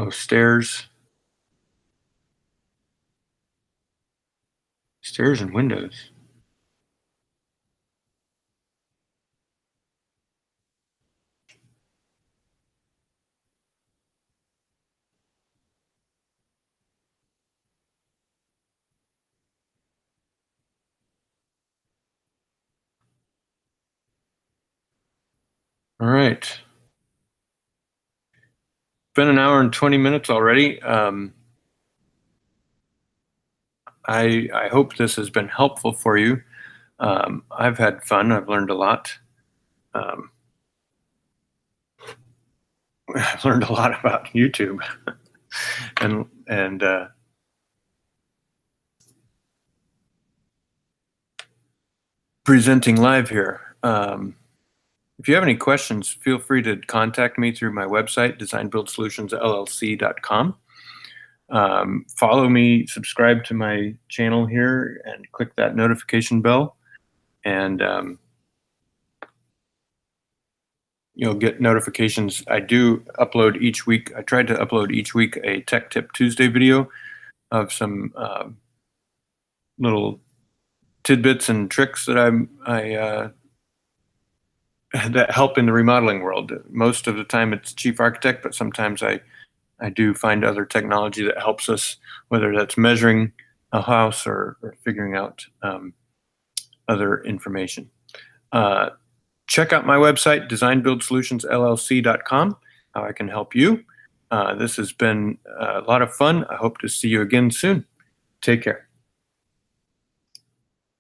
stairs. Stairs and windows. All right. Been an hour and 20 minutes already. I hope this has been helpful for you. I've had fun. I've learned a lot. I've learned a lot about YouTube and presenting live here. If you have any questions, feel free to contact me through my website, designbuildsolutionsllc.com. Follow me, subscribe to my channel here, and click that notification bell. And you'll get notifications. I do upload each week. I tried to upload each week a Tech Tip Tuesday video of some little tidbits and tricks that that help in the remodeling world. Most of the time it's chief architect, but sometimes I do find other technology that helps us, whether that's measuring a house or figuring out other information. Check out my website, designbuildsolutionsllc.com, how I can help you. This has been a lot of fun. I hope to see you again soon. Take care.